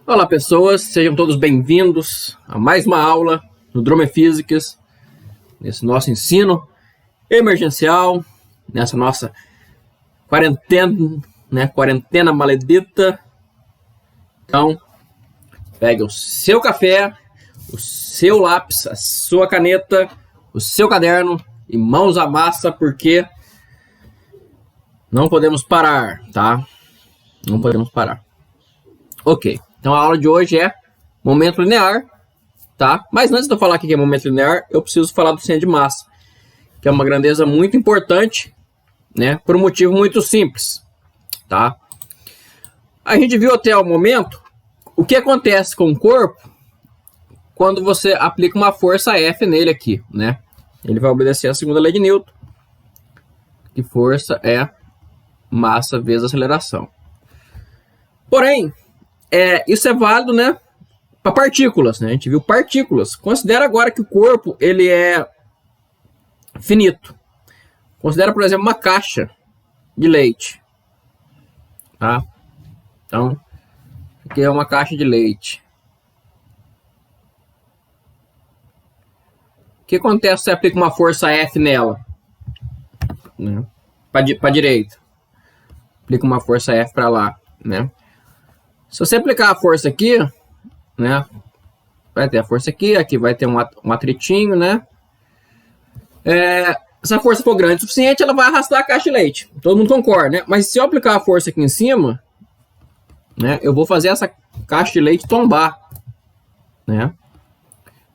Olá pessoas, sejam todos bem-vindos a mais uma aula no Drone Physics, nesse nosso ensino emergencial, nessa nossa quarentena maledita. Então, pegue o seu café, o seu lápis, a sua caneta, o seu caderno e mãos à massa, porque não podemos parar, tá? Não podemos parar. Ok. Então a aula de hoje é momento linear, tá? Mas antes de eu falar o que é momento linear, eu preciso falar do centro de massa, que é uma grandeza muito importante, né? Por um motivo muito simples, tá? A gente viu até o momento o que acontece com o corpo quando você aplica uma força F nele aqui, né? Ele vai obedecer a segunda lei de Newton, que força é massa vezes aceleração. Porém, isso é válido, né, para partículas, né? A gente viu partículas. Considera agora que o corpo ele é finito. Considera, por exemplo, uma caixa de leite, tá? Então, aqui é uma caixa de leite. O que acontece se você aplica uma força F nela? Né? Para direita. Aplica uma força F para lá, né? Se você aplicar a força aqui, né, vai ter a força aqui vai ter um atritinho, né? Se a força for grande o suficiente, ela vai arrastar a caixa de leite. Todo mundo concorda, né? Mas se eu aplicar a força aqui em cima, né, eu vou fazer essa caixa de leite tombar, né?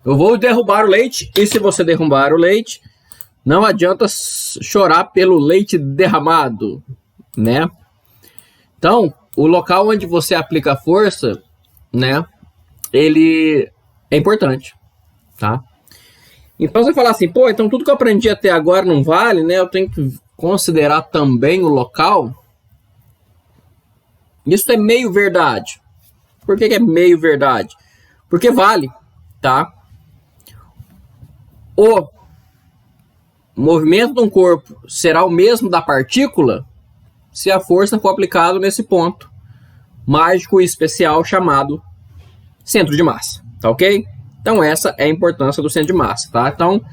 Eu vou derrubar o leite, e se você derrubar o leite, não adianta chorar pelo leite derramado, né? Então, o local onde você aplica a força, né, ele é importante, tá? Então você fala assim, pô, então tudo que eu aprendi até agora não vale, né? Eu tenho que considerar também o local. Isso é meio verdade. Por que é meio verdade? Porque vale, tá? O movimento de um corpo será o mesmo da partícula se a força for aplicada nesse ponto mágico e especial chamado centro de massa, tá ok? Então essa é a importância do centro de massa, tá? Então,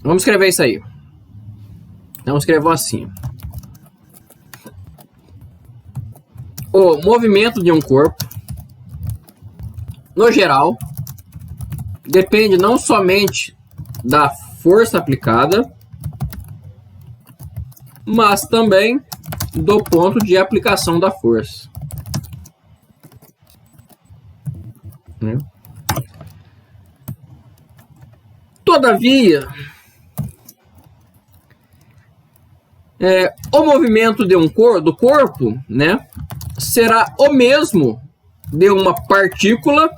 vamos escrever isso aí. Então escrevam assim. O movimento de um corpo, no geral, depende não somente da força aplicada, mas também do ponto de aplicação da força. Todavia, o movimento de do corpo, né, será o mesmo de uma partícula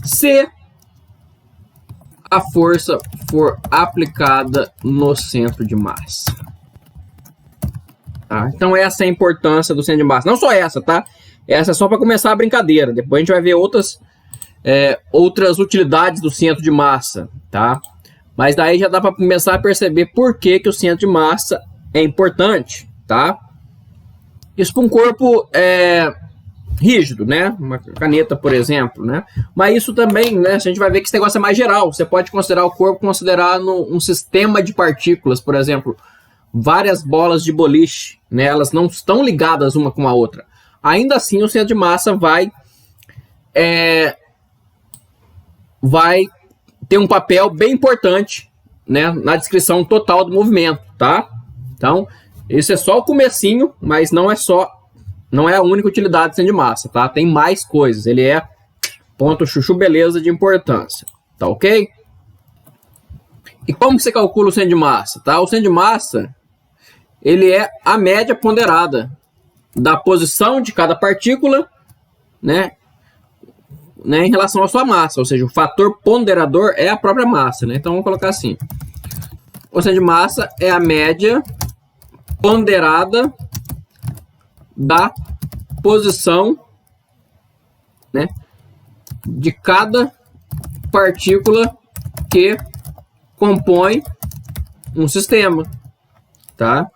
se a força for aplicada no centro de massa. Tá? Então essa é a importância do centro de massa. Não só essa, tá? Essa é só para começar a brincadeira. Depois a gente vai ver outras utilidades do centro de massa, tá? Mas daí já dá para começar a perceber por que o centro de massa é importante, tá? Isso para um corpo rígido, né? Uma caneta, por exemplo, né? Mas isso também, né? A gente vai ver que esse negócio é mais geral. Você pode considerar o corpo um sistema de partículas, por exemplo, várias bolas de boliche, né? Elas não estão ligadas uma com a outra. Ainda assim, o centro de massa vai ter um papel bem importante, né, na descrição total do movimento, tá? Então, isso é só o comecinho, mas não é a única utilidade do centro de massa, tá? Tem mais coisas. Ele é ponto chuchu beleza de importância, tá ok? E como que você calcula o centro de massa, tá? O centro de massa, ele é a média ponderada da posição de cada partícula, né, em relação à sua massa, ou seja, o fator ponderador é a própria massa, né? Então vamos colocar assim: o centro de massa é a média ponderada da posição, né, de cada partícula que compõe um sistema, tá?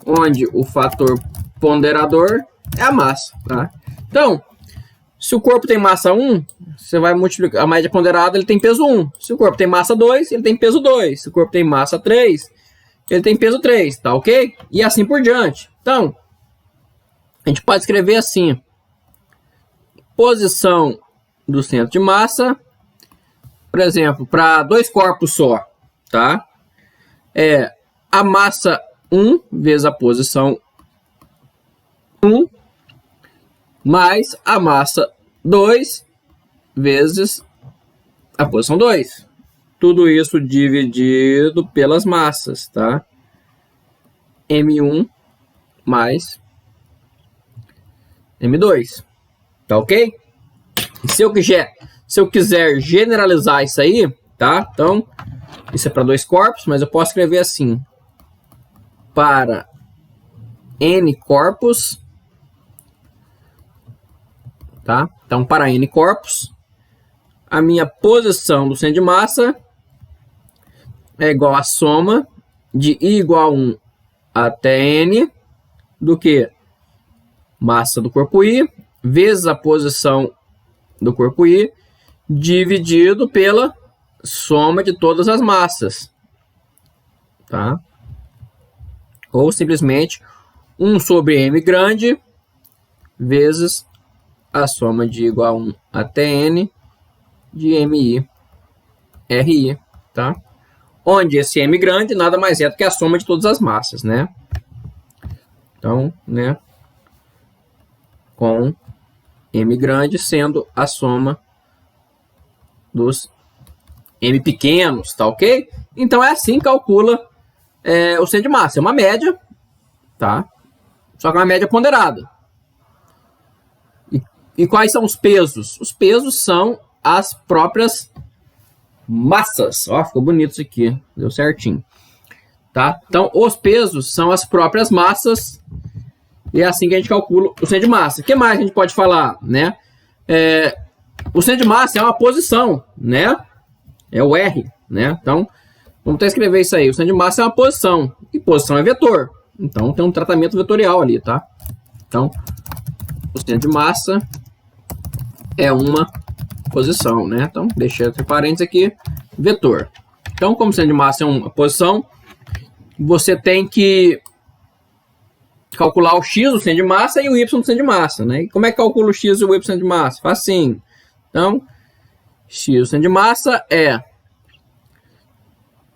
Onde o fator ponderador é a massa, tá? Então, se o corpo tem massa 1, você vai multiplicar. A média ponderada ele tem peso 1. Se o corpo tem massa 2, ele tem peso 2. Se o corpo tem massa 3, ele tem peso 3, tá ok? E assim por diante. Então, a gente pode escrever assim: posição do centro de massa, por exemplo, para 2 corpos só, tá? É a massa 1 vezes a posição 1 mais a massa 2 vezes a posição 2. Tudo isso dividido pelas massas, tá? M1 mais M2. Tá ok? E se eu quiser generalizar isso aí, tá? Então, isso é para 2 corpos, mas eu posso escrever assim: para N corpos, tá? Então, para N corpos, a minha posição do centro de massa é igual à soma de I igual a 1 até N do que massa do corpo I vezes a posição do corpo I dividido pela soma de todas as massas, tá? Ou simplesmente 1 sobre M grande vezes a soma de I igual a 1 até N de MI RI, tá? Onde esse M grande nada mais é do que a soma de todas as massas, né? Então, né? Com M grande sendo a soma dos M pequenos, tá ok? Então é assim que calcula o centro de massa. É uma média, tá? Só que é uma média ponderada. E quais são os pesos? Os pesos são as próprias massas. Ó, ficou bonito isso aqui. Deu certinho. Tá? Então, os pesos são as próprias massas. E é assim que a gente calcula o centro de massa. O que mais a gente pode falar, né? O centro de massa é uma posição, né? É o R, né? Então, vamos até escrever isso aí. O centro de massa é uma posição. E posição é vetor. Então, tem um tratamento vetorial ali, tá? Então, o centro de massa é uma posição, né? Então, deixa entre parênteses aqui, vetor. Então, como o centro de massa é uma posição, você tem que calcular o x do centro de massa e o y do centro de massa, né? E como é que calcula o x e o y do centro de massa? Facinho. Então, x do centro de massa é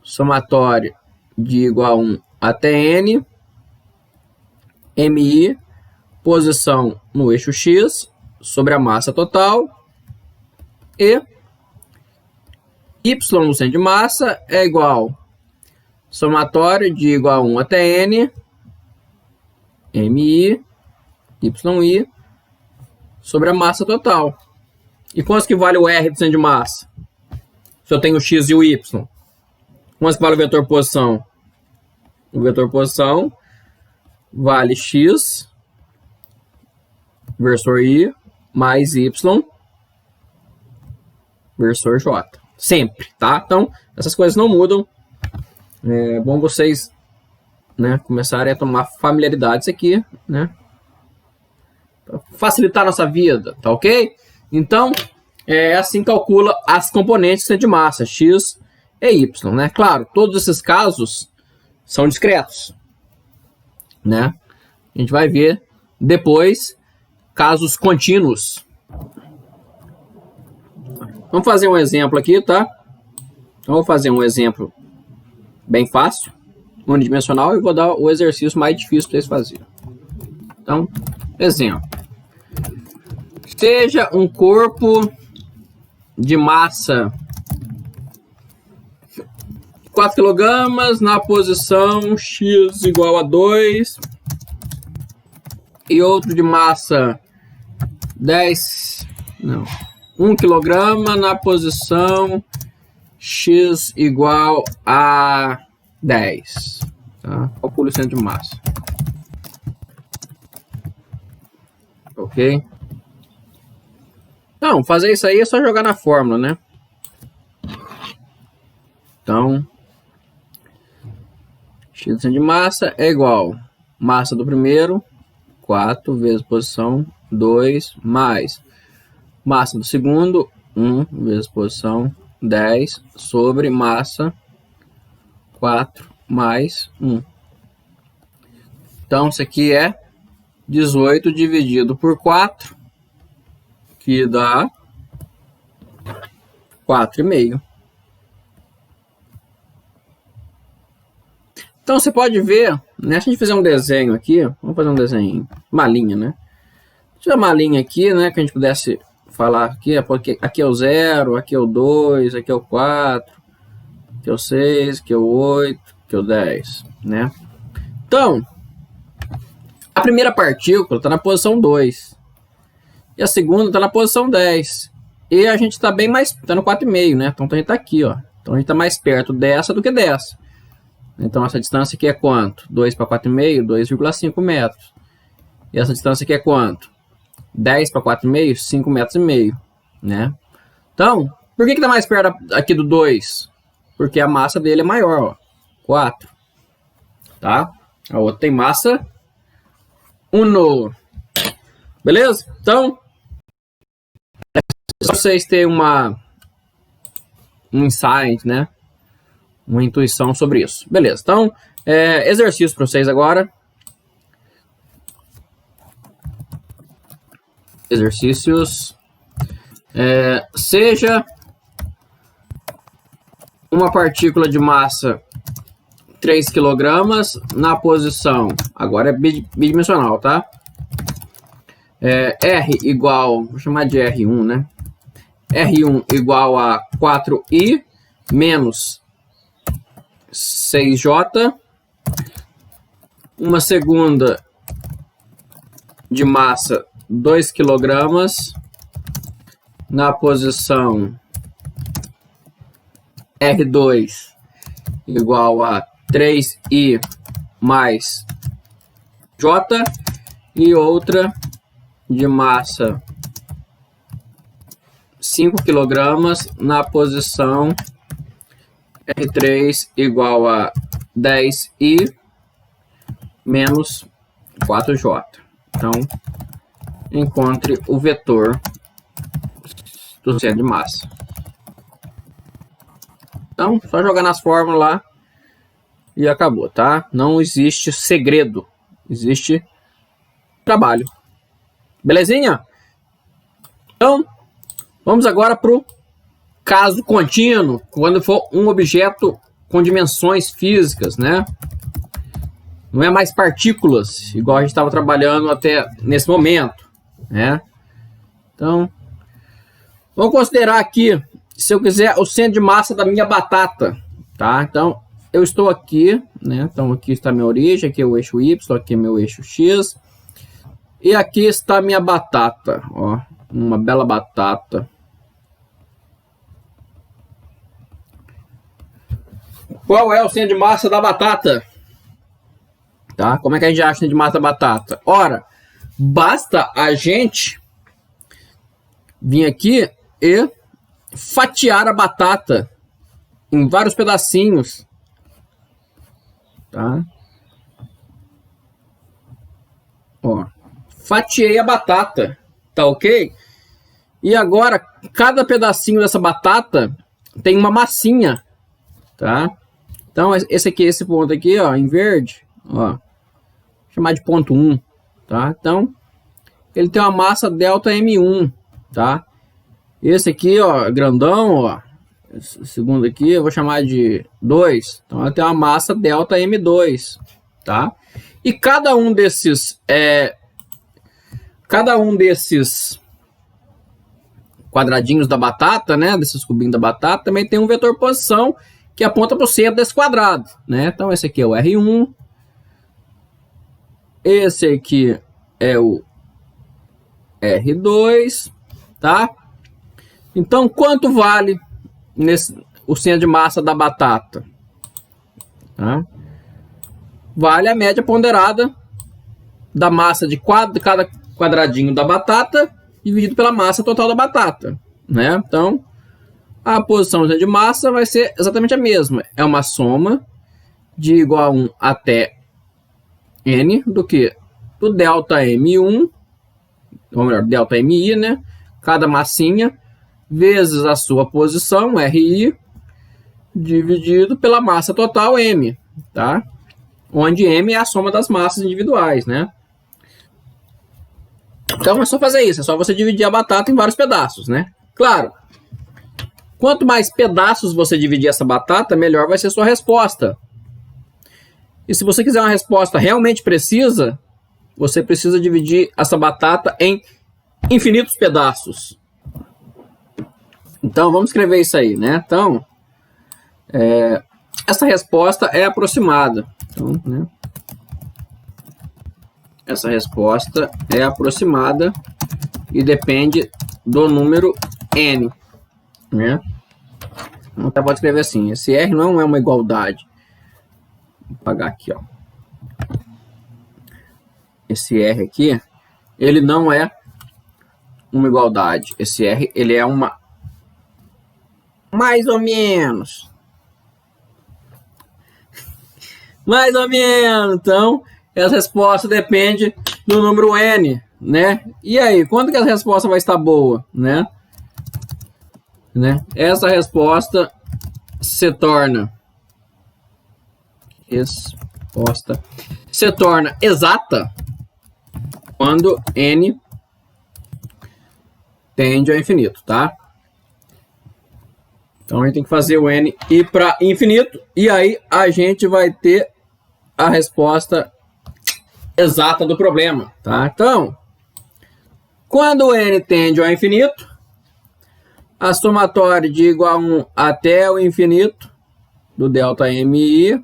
somatório de igual a 1 até n, mi, posição no eixo x, sobre a massa total, e y no centro de massa é igual somatório de igual a 1 até n, mi, yi, sobre a massa total. E quanto que vale o r do centro de massa? Se eu tenho o x e o y. Quanto que vale o vetor posição? O vetor posição vale x versor i mais y versor j. Sempre, tá? Então, essas coisas não mudam. É bom vocês, né, começarem a tomar familiaridades aqui, né? Pra facilitar a nossa vida, tá ok? Então, assim calcula as componentes do centro de massa, x e y, né? Claro, todos esses casos são discretos, né? A gente vai ver depois casos contínuos. Vamos fazer um exemplo aqui, tá? Então, vou fazer um exemplo bem fácil, unidimensional, e vou dar o exercício mais difícil para vocês fazerem. Então, exemplo. Seja um corpo de massa 4 kg na posição x igual a 2 e outro de massa 1 kg na posição x igual a 10. Tá? Calcule o centro de massa. Ok? Não, fazer isso aí é só jogar na fórmula, né? Então, x do centro de massa é igual massa do primeiro 4 vezes posição 2 mais massa do segundo, 1 vezes posição 10 sobre massa 4 mais 1. Então, isso aqui é 18 dividido por 4, que dá 4,5. Então, você pode ver, né? Se a gente fizer um desenho aqui, vamos fazer um desenho, uma linha, né? Se uma linha aqui, né, que a gente pudesse falar aqui, aqui é o 0, aqui é o 2, aqui é o 4, aqui é o 6, aqui é o 8, aqui é o 10, né? Então, a primeira partícula está na posição 2. E a segunda está na posição 10. E a gente está bem mais... está no 4,5, né? Então a gente está aqui, ó. Então a gente está mais perto dessa do que dessa. Então essa distância aqui é quanto? 2 para 4,5, 2,5 metros. E essa distância aqui é quanto? 10 para 4,5, 5,5 metros, né? Então, por que está mais perto aqui do 2? Porque a massa dele é maior, ó. 4. Tá? A outra tem massa 1. Beleza? Então, se vocês terem um insight, né? Uma intuição sobre isso. Beleza. Então, exercício para vocês agora. Exercícios. Seja uma partícula de massa 3 kg na posição, agora é bidimensional, tá? R igual, vou chamar de R1, né? R1 igual a 4i menos 6j. Uma segunda de massa 2 kg na posição R2 igual a 3i mais j, e outra de massa 5 kg na posição R3 igual a 10i menos 4j. Então, encontre o vetor do centro de massa. Então, só jogar nas fórmulas lá e acabou, tá? Não existe segredo, existe trabalho. Belezinha? Então, vamos agora para o caso contínuo, quando for um objeto com dimensões físicas, né? Não é mais partículas, igual a gente estava trabalhando até nesse momento, né? Então, vamos considerar aqui, se eu quiser, o centro de massa da minha batata, tá? Então, eu estou aqui, né? Então, aqui está a minha origem, aqui é o eixo Y, aqui é meu eixo X. E aqui está a minha batata, ó, uma bela batata. Qual é o centro de massa da batata? Tá? Como é que a gente acha o centro de massa da batata? Ora, basta a gente vir aqui e fatiar a batata em vários pedacinhos, tá? Ó, fatiei a batata, tá ok? E agora, cada pedacinho dessa batata tem uma massinha, tá? Então, esse ponto aqui, ó, em verde, ó, vou chamar de ponto 1, tá? Então, ele tem uma massa delta M1, tá? Esse aqui, ó, grandão, ó, esse segundo aqui, eu vou chamar de 2. Então, ele tem uma massa delta M2, tá? E cada um desses quadradinhos da batata, né, desses cubinhos da batata, também tem um vetor posição que aponta para o centro desse quadrado, né? Então, esse aqui é o R1, esse aqui é o R2, tá? Então, quanto vale o centro de massa da batata? Tá? Vale a média ponderada da massa de cada quadradinho da batata dividido pela massa total da batata, né? Então, a posição de massa vai ser exatamente a mesma. É uma soma de igual a 1 até n do que do delta M1, ou melhor, delta MI, né? Cada massinha, vezes a sua posição, RI, dividido pela massa total, M, tá? Onde M é a soma das massas individuais, né? Então é só fazer isso, é só você dividir a batata em vários pedaços, né? Claro, quanto mais pedaços você dividir essa batata, melhor vai ser a sua resposta. E se você quiser uma resposta realmente precisa, você precisa dividir essa batata em infinitos pedaços. Então, vamos escrever isso aí, né? Então, essa resposta é aproximada. Então, né? Essa resposta é aproximada e depende do número n, né? Então, pode escrever assim, esse R não é uma igualdade. Vou apagar aqui, ó. Esse R aqui, ele não é uma igualdade. Esse R, ele é uma mais ou menos. Mais ou menos. Então, essa resposta depende do número n, né? E aí, quando que a resposta vai estar boa, né? Essa resposta se torna exata quando n tende ao infinito, tá? Então a gente tem que fazer o n ir para infinito e aí a gente vai ter a resposta exata do problema, tá? Então, quando o n tende ao infinito, a somatória de igual a 1 até o infinito do delta MI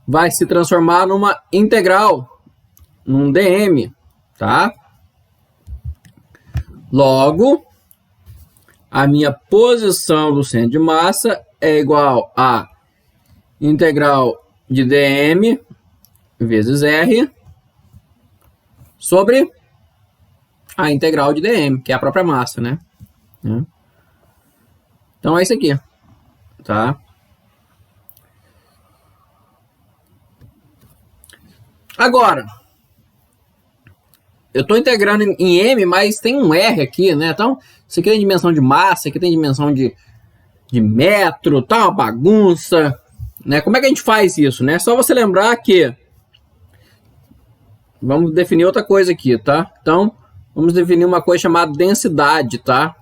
vai se transformar numa integral, num dm, tá? Logo, a minha posição do centro de massa é igual a integral de dm vezes r sobre a integral de dm, que é a própria massa, né? Então é isso aqui, tá? Agora, eu estou integrando em M, mas tem um R aqui, né? Então, isso aqui tem dimensão de massa, isso aqui tem dimensão de metro, tá uma bagunça, né? Como é que a gente faz isso, né? Só você lembrar que... Vamos definir outra coisa aqui, tá? Então, vamos definir uma coisa chamada densidade, tá?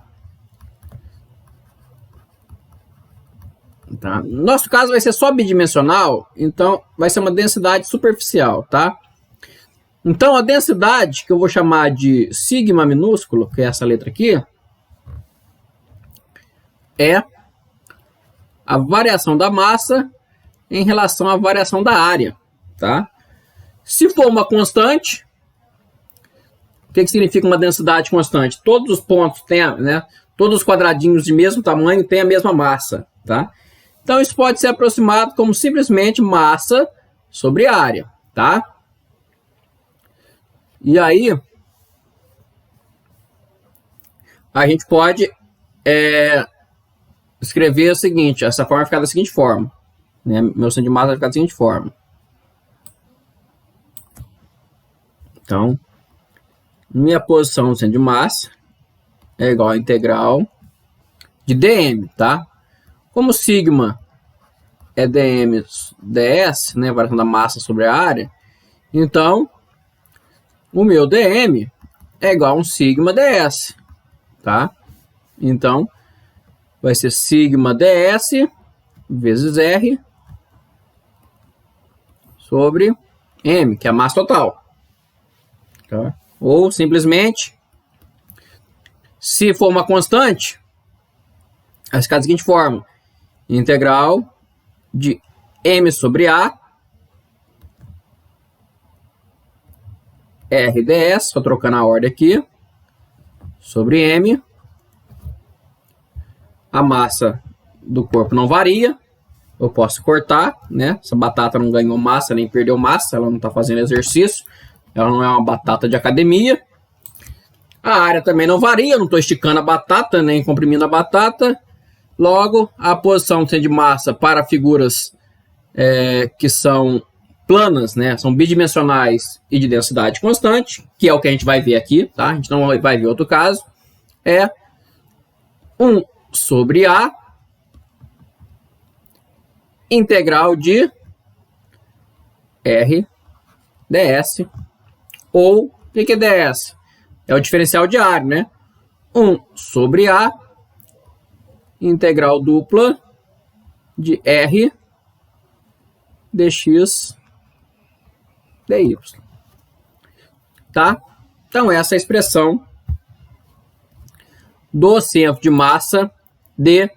Tá? No nosso caso vai ser só bidimensional, então vai ser uma densidade superficial, tá? Então a densidade, que eu vou chamar de sigma minúsculo, que é essa letra aqui, é a variação da massa em relação à variação da área, tá? Se for uma constante, o que significa uma densidade constante? Todos os pontos têm, né? Todos os quadradinhos de mesmo tamanho têm a mesma massa, tá? Então, isso pode ser aproximado como simplesmente massa sobre área, tá? E aí, a gente pode escrever o seguinte, essa forma vai ficar da seguinte forma, né? Meu centro de massa vai ficar da seguinte forma. Então, minha posição no centro de massa é igual a integral de dm, tá? Como sigma é dm ds, né, variação da massa sobre a área, então o meu dm é igual a um sigma ds, tá? Então vai ser sigma ds vezes r sobre m, que é a massa total, tá? Ou simplesmente, se for uma constante, vai ficar da seguinte forma: integral de m sobre a RDS, só trocando a ordem aqui, sobre m. A massa do corpo não varia, eu posso cortar, né? Essa batata não ganhou massa, nem perdeu massa, ela não está fazendo exercício, ela não é uma batata de academia. A área também não varia, eu não estou esticando a batata, nem comprimindo a batata. Logo, a posição de massa para figuras que são planas, né? São bidimensionais e de densidade constante, que é o que a gente vai ver aqui, tá? A gente não vai ver outro caso. É 1 sobre A integral de R ds, ou o que é ds? É o diferencial de área, né? 1 sobre A integral dupla de R dx dy. Tá? Então, essa é a expressão do centro de massa de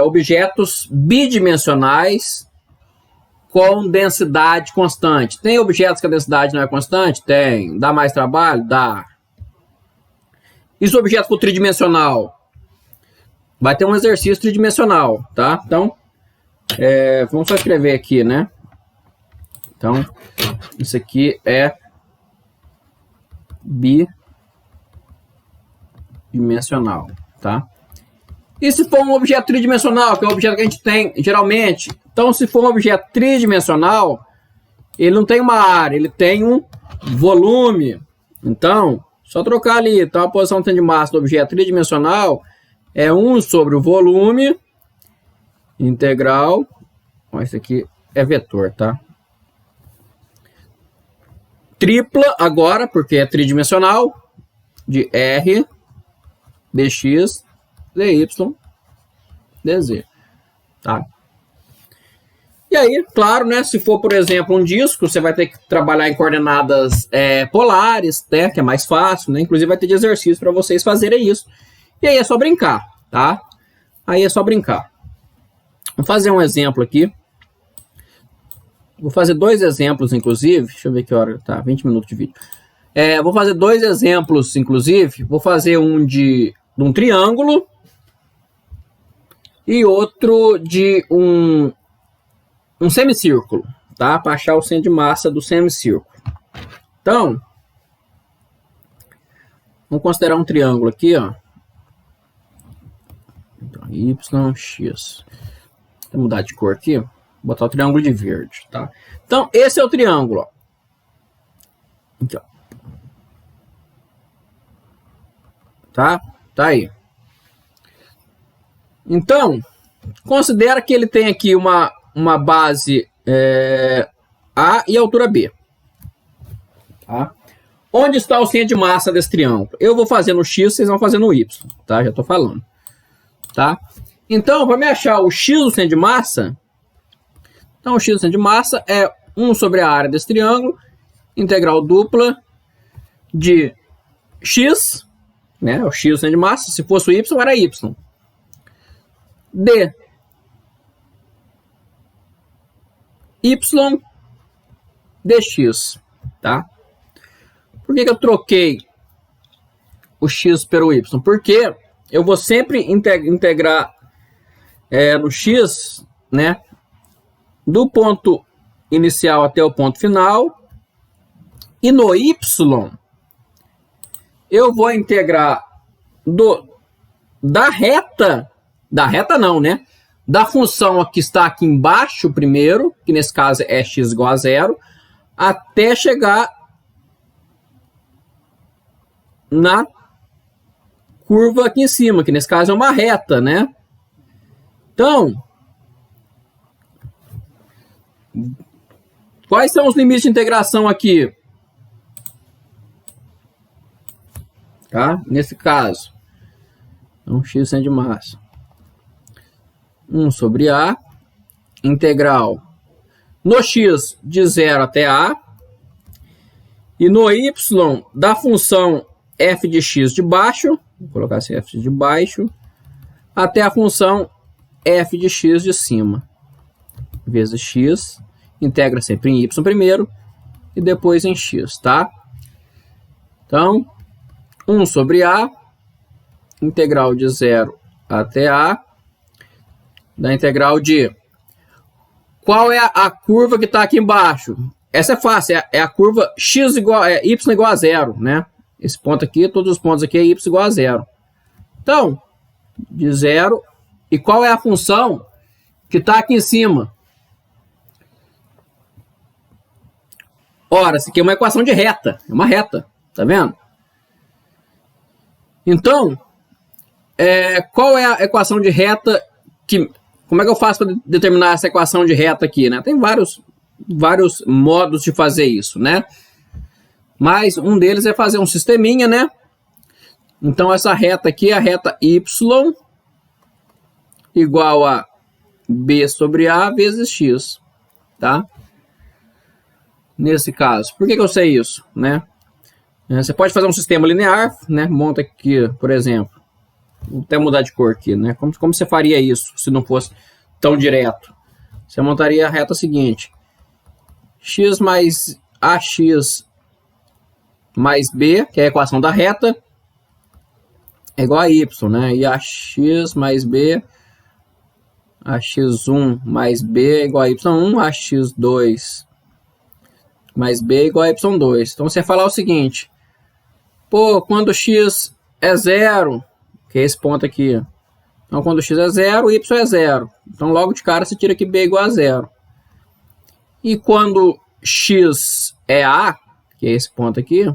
objetos bidimensionais com densidade constante. Tem objetos que a densidade não é constante? Tem. Dá mais trabalho? Dá. E se o objeto for tridimensional? Vai ter um exercício tridimensional, tá? Então, vamos só escrever aqui, né? Então, isso aqui é bidimensional, tá? E se for um objeto tridimensional, que é o objeto que a gente tem geralmente? Então, se for um objeto tridimensional, ele não tem uma área, ele tem um volume. Então, só trocar ali. Então, a posição de massa do objeto tridimensional é 1 sobre o volume integral. Esse aqui é vetor, tá? Tripla agora, porque é tridimensional, de R dx dy dz, tá? E aí, claro, né, se for, por exemplo, um disco, você vai ter que trabalhar em coordenadas polares, né, que é mais fácil, né? Inclusive vai ter de exercício para vocês fazerem isso. E aí é só brincar, tá? Aí é só brincar. Vou fazer um exemplo aqui. Vou fazer 2 exemplos, inclusive. Deixa eu ver que hora tá, 20 minutos de vídeo. Vou fazer 2 exemplos, inclusive. Vou fazer um de um triângulo e outro de um semicírculo, tá? Para achar o centro de massa do semicírculo. Então, vamos considerar um triângulo aqui, ó. Então, y, x. Vou mudar de cor aqui, vou botar o triângulo de verde, tá? Então, esse é o triângulo, ó. Aqui, ó. Tá? Tá aí. Então, considera que ele tem aqui uma base A e altura B. Tá? Onde está o centro de massa desse triângulo? Eu vou fazer no X, vocês vão fazer no Y, tá? Já estou falando. Tá? Então, para me achar o X do centro de massa, então o X do centro de massa é 1 sobre a área desse triângulo, integral dupla de X, né? O X do centro de massa, se fosse o Y, era Y. D Y dx, tá? Por que eu troquei o x pelo y? Porque eu vou sempre integrar no x, né, do ponto inicial até o ponto final, e no y eu vou integrar da reta não, né? Da função que está aqui embaixo primeiro, que nesse caso é x igual a 0, até chegar na curva aqui em cima, que nesse caso é uma reta, né? Então, quais são os limites de integração aqui? Tá? Nesse caso, então, x centro de massa. 1 sobre A, integral no x de 0 até A, e no y da função f de x de baixo, vou colocar assim, f de baixo, até a função f de x de cima, vezes x, integra sempre em y primeiro, e depois em x, tá? Então, 1 sobre A, integral de 0 até A, da integral de... Qual é a curva que está aqui embaixo? Essa é fácil, é a curva x igual, y igual a 0, né? Esse ponto aqui, todos os pontos aqui é y igual a 0. Então, de 0, e qual é a função que está aqui em cima? Ora, isso aqui é uma equação de reta. É uma reta. Tá vendo? Então, qual é a equação de reta que... Como é que eu faço para determinar essa equação de reta aqui, né? Tem vários modos de fazer isso, né? Mas um deles é fazer um sisteminha, né? Então, essa reta aqui é a reta y igual a b sobre a vezes x, tá? Nesse caso. Por que eu sei isso, né? Você pode fazer um sistema linear, né? Monta aqui, por exemplo. Vou até mudar de cor aqui, né? Como você faria isso se não fosse tão direto? Você montaria a reta seguinte: x mais ax mais b, que é a equação da reta, é igual a y, né? E ax mais b, ax1 mais b é igual a y1, ax2 mais b é igual a y2. Então você falar o seguinte: pô, quando x é zero, que é esse ponto aqui. Então, quando x é zero, y é zero. Então, logo de cara, você tira que b é igual a zero. E quando x é a, que é esse ponto aqui.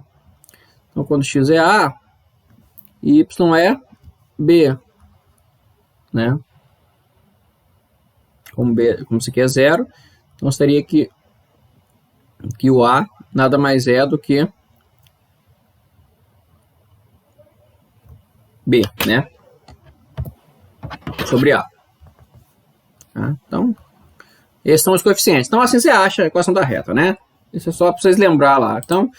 Então, quando x é a, y é b. Né? Como isso aqui é zero, então seria que o a nada mais é do que b, né? Sobre a. Tá? Então, esses são os coeficientes. Então, assim você acha a equação da reta, né? Isso é só para vocês lembrar lá. Então,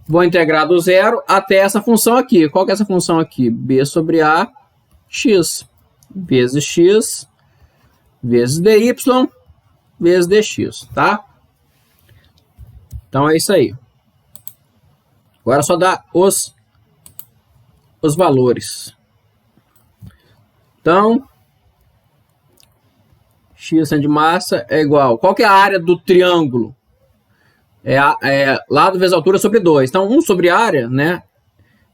vou integrar do zero até essa função aqui. Qual que é essa função aqui? B sobre a x vezes x vezes dy vezes dx, tá? Então, é isso aí. Agora é só dar os valores. Então, x de massa é igual... Qual que é a área do triângulo? Lado vezes altura sobre 2. Então, 1 sobre área, né?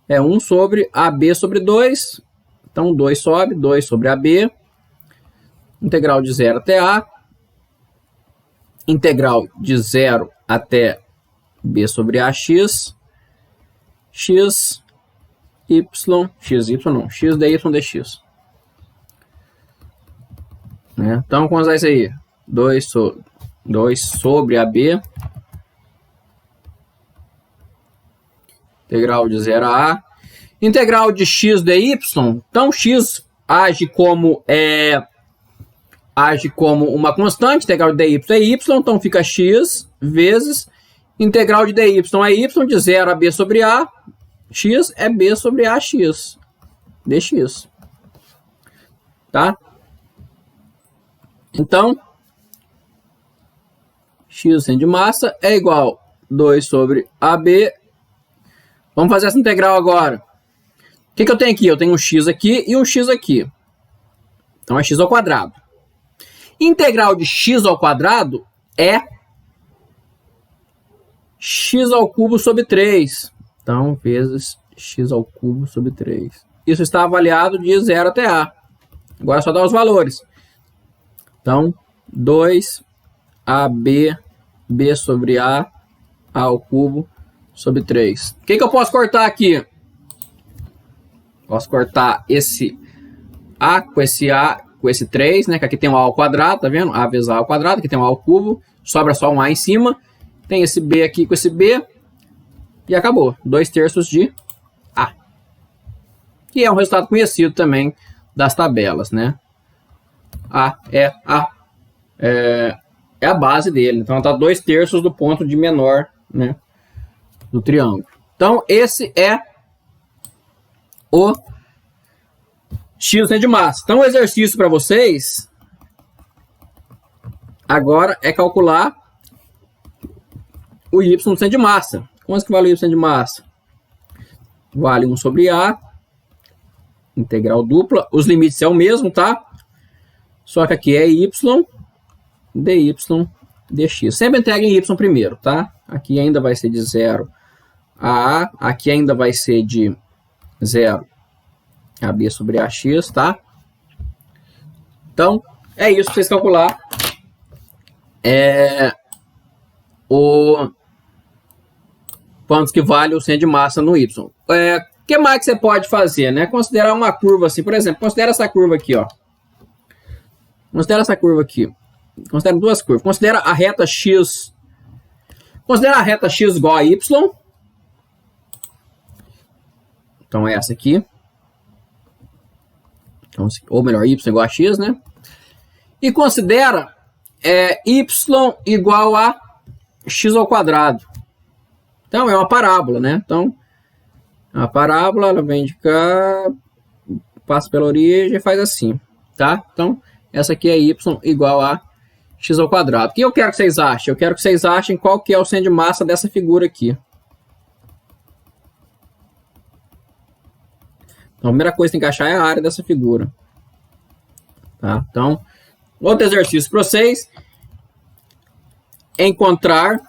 É 1 sobre AB sobre 2. Então, 2 sobe, 2 sobre AB. Integral de 0 até A. Integral de 0 até B sobre AX. X, Y, x dy dx. Né? Então, vamos usar isso aí. 2 sobre AB. Integral de 0 a A. Integral de x dy. Então, x age como uma constante. Integral de dy é y. Então, fica x vezes integral de dy é y de 0 a b sobre a. X é b sobre ax dx. Tá? Então, x de massa é igual a 2 sobre AB. Vamos fazer essa integral agora. O que eu tenho aqui? Eu tenho um x aqui e um x aqui. Então, é x ao quadrado. Integral de x ao quadrado é x ao cubo sobre 3. Então, vezes x ao cubo sobre 3. Isso está avaliado de 0 até A. Agora é só dar os valores. Então, 2AB, B sobre A ao cubo sobre 3. O que eu posso cortar aqui? Posso cortar esse A com esse 3, né? Que aqui tem um A ao quadrado, tá vendo? A vezes A ao quadrado, aqui tem um A ao cubo. Sobra só um A em cima. Tem esse B aqui com esse B. E acabou. 2/3 de A. Que é um resultado conhecido também das tabelas, né? A é a base dele. Então, está 2/3 do ponto de menor, né, do triângulo. Então, esse é o x de massa. Então, o exercício para vocês agora é calcular o y de massa. Quanto que vale o y de massa? Vale 1 sobre A, integral dupla. Os limites é o mesmo, tá? Só que aqui é y, dy, dx. Sempre integra em y primeiro, tá? Aqui ainda vai ser de 0 a A. Aqui ainda vai ser de 0 a B sobre AX, tá? Então, é isso para vocês calcular o quantos que vale o centro de massa no Y. O que mais que você pode fazer, né? Considerar uma curva assim, por exemplo, considera essa curva aqui, ó. Considera essa curva aqui. Considera duas curvas. Considera a reta X. Considera a reta X igual a Y. Então, é essa aqui. Então, ou melhor, Y igual a X, né? E considera Y igual a X ao quadrado. Então, é uma parábola, né? Então, a parábola, ela vem de cá, passa pela origem e faz assim, tá? Então, essa aqui é Y igual a X ao quadrado. O que eu quero que vocês achem? Eu quero que vocês achem qual que é o centro de massa dessa figura aqui. Então, a primeira coisa que tem que achar é a área dessa figura. Tá? Então, outro exercício para vocês. Encontrar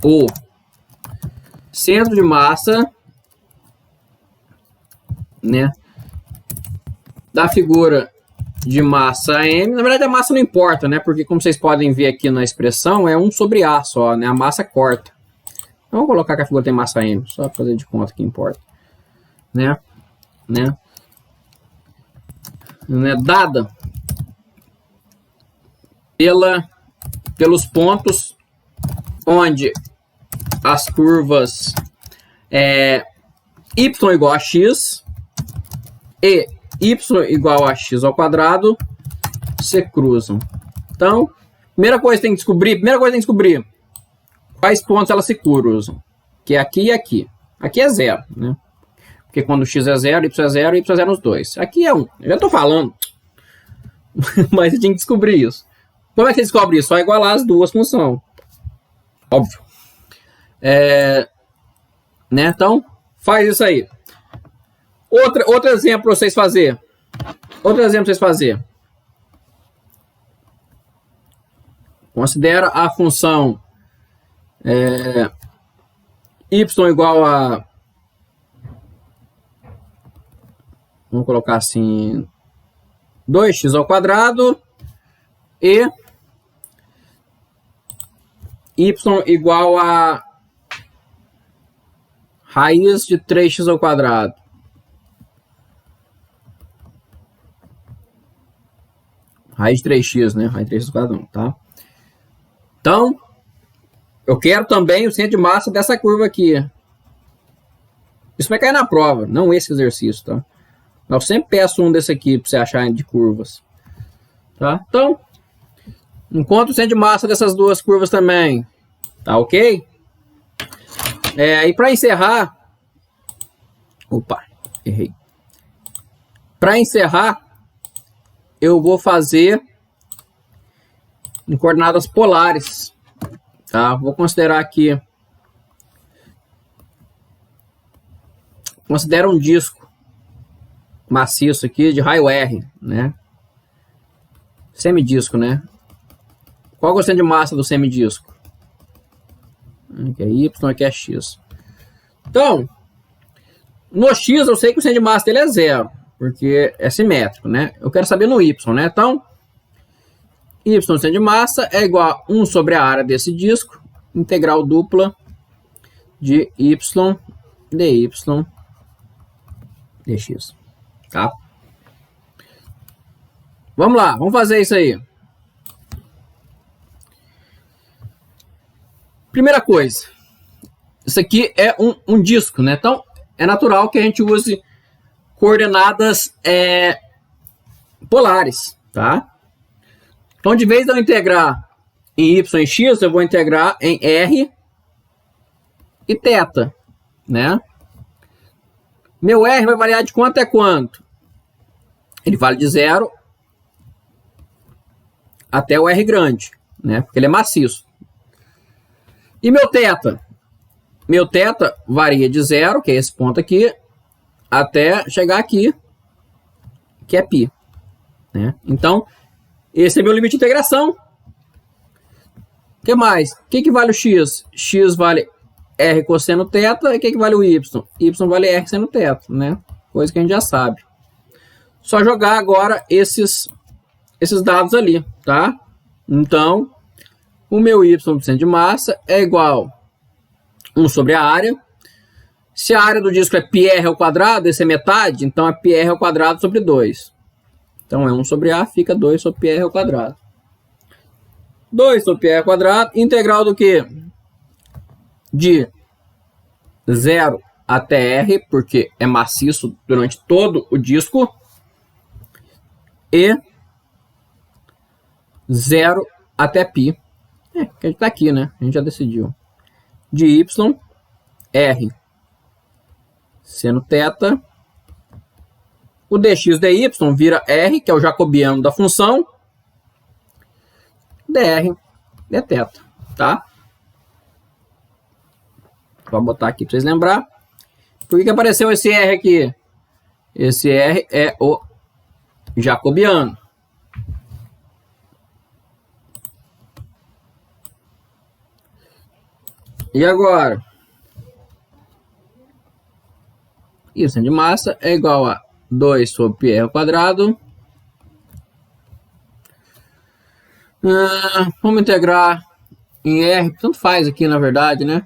o centro de massa, né, da figura de massa M. Na verdade, a massa não importa, né? Porque, como vocês podem ver aqui na expressão, é 1 sobre A só, né? A massa corta. Então, vamos colocar que a figura tem massa M, só para fazer de conta que importa. Né? Dada pelos pontos onde as curvas y igual a x e y igual a x ao quadrado se cruzam. Então, primeira coisa que tem que descobrir quais pontos elas se cruzam, que é aqui e aqui. Aqui é 0, né? Porque quando x é 0, y é 0 e y é 0 nos dois. Aqui é 1. Eu já estou falando. Mas você tem que descobrir isso. Como é que você descobre isso? Só igualar as duas funções. Óbvio. Né? Então, faz isso aí. Outro exemplo para vocês fazerem. Considera a função y igual a... Vamos colocar assim... 2x ao quadrado e y igual a raiz de 3x ao quadrado. Raiz de 3x, né? Raiz de 3x ao quadrado, tá? Então, eu quero também o centro de massa dessa curva aqui. Isso vai cair na prova, não esse exercício, tá? Eu sempre peço um desse aqui para você achar de curvas. Tá? Então, encontra o centro de massa dessas duas curvas também. Tá ok? E para encerrar... Opa, errei. Para encerrar, eu vou fazer em coordenadas polares. Tá? Vou considerar aqui... Considera um disco maciço aqui de raio R, né? Semidisco, né? Qual é o centro de massa do semidisco? Aqui é Y, aqui é X. Então, no X eu sei que o centro de massa dele é 0, porque é simétrico, né? Eu quero saber no Y, né? Então, Y centro de massa é igual a 1 sobre a área desse disco, integral dupla de Y dy dx. Tá? Vamos lá, vamos fazer isso aí. Primeira coisa, isso aqui é um disco, né? Então, é natural que a gente use coordenadas polares, tá? Então, de vez de eu integrar em y e x, eu vou integrar em r e θ, né? Meu R vai variar de quanto a quanto? Ele vale de 0 até o R grande, né? Porque ele é maciço. E meu θ? Meu θ varia de 0, que é esse ponto aqui, até chegar aqui, que é π. Né? Então, esse é meu limite de integração. O que mais? O que vale o x? X vale R cosseno θ, e o que vale o y? Y vale R seno θ, né? Coisa que a gente já sabe. Só jogar agora esses esses dados ali, tá? Então, o meu y do centro de massa é igual a 1 sobre a área. Se a área do disco é πr ao quadrado, esse é metade, então é πr ao quadrado sobre 2. Então é 1 sobre a, fica 2 sobre πr ao quadrado. 2 sobre πr ao quadrado, integral do quê? De 0 até r, porque é maciço durante todo o disco, e 0 até π. Que a gente tá aqui, né? A gente já decidiu. De y, r seno θ. O dx dy vira r, que é o jacobiano da função, dr dθ, tá? Vou botar aqui para vocês lembrar. Por que apareceu esse r aqui? Esse r é o jacobiano. E agora? Y de massa é igual a 2 sobre πr ao quadrado. Vamos integrar em R. Tanto faz aqui, na verdade, né?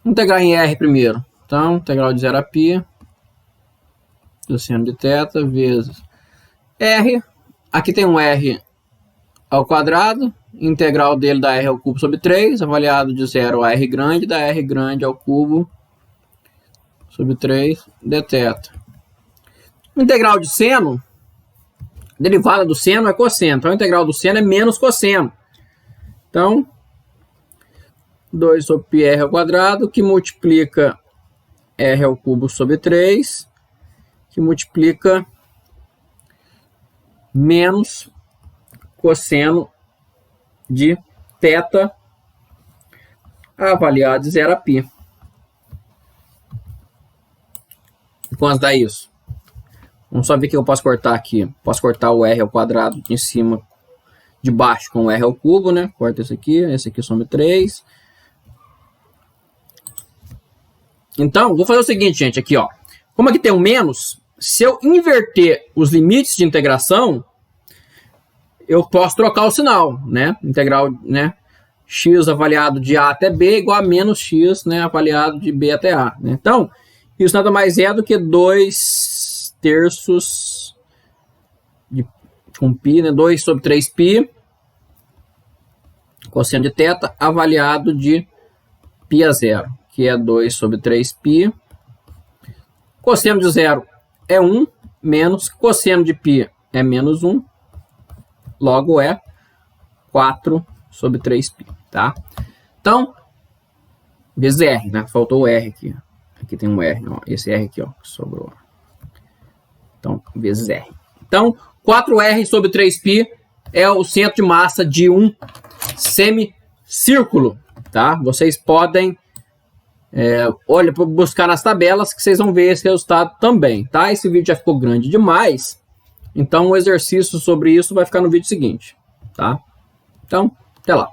Vamos integrar em R primeiro. Então, integral de 0 a π do seno de θ vezes R. Aqui tem um R ao quadrado. Integral dele dá R ao cubo sobre 3. Avaliado de 0 a R grande, dá R grande ao cubo sobre 3 dθ. O integral de seno, derivada do seno é cosseno. Então, a integral do seno é menos cosseno. Então, 2 sobre πr ao quadrado, que multiplica r ao cubo sobre 3, que multiplica menos cosseno de θ avaliado de 0 a π. Quanto dá isso? Vamos só ver que eu posso cortar aqui. Posso cortar o r ao quadrado em cima, de baixo com o r ao cubo, né? Corta esse aqui some 3. Então, vou fazer o seguinte, gente, aqui, ó. Como aqui tem um menos, se eu inverter os limites de integração, eu posso trocar o sinal, né? Integral, né? X avaliado de A até B igual a menos X, né? Avaliado de B até A, né? Então, isso nada mais é do que 2 terços com π, né? 2 sobre 3π cosseno de θ avaliado de π a 0, que é 2 sobre 3π. Cosseno de 0 é 1, menos cosseno de π é menos 1, logo é 4 sobre 3π, tá? Então, vezes R, né? Faltou o R aqui. Aqui tem um R, ó. Esse R aqui, ó, que sobrou. Então, vezes R. Então, 4R sobre 3π é o centro de massa de um semicírculo, tá? Vocês podem olha, buscar nas tabelas que vocês vão ver esse resultado também, tá? Esse vídeo já ficou grande demais, então o exercício sobre isso vai ficar no vídeo seguinte, tá? Então, até lá.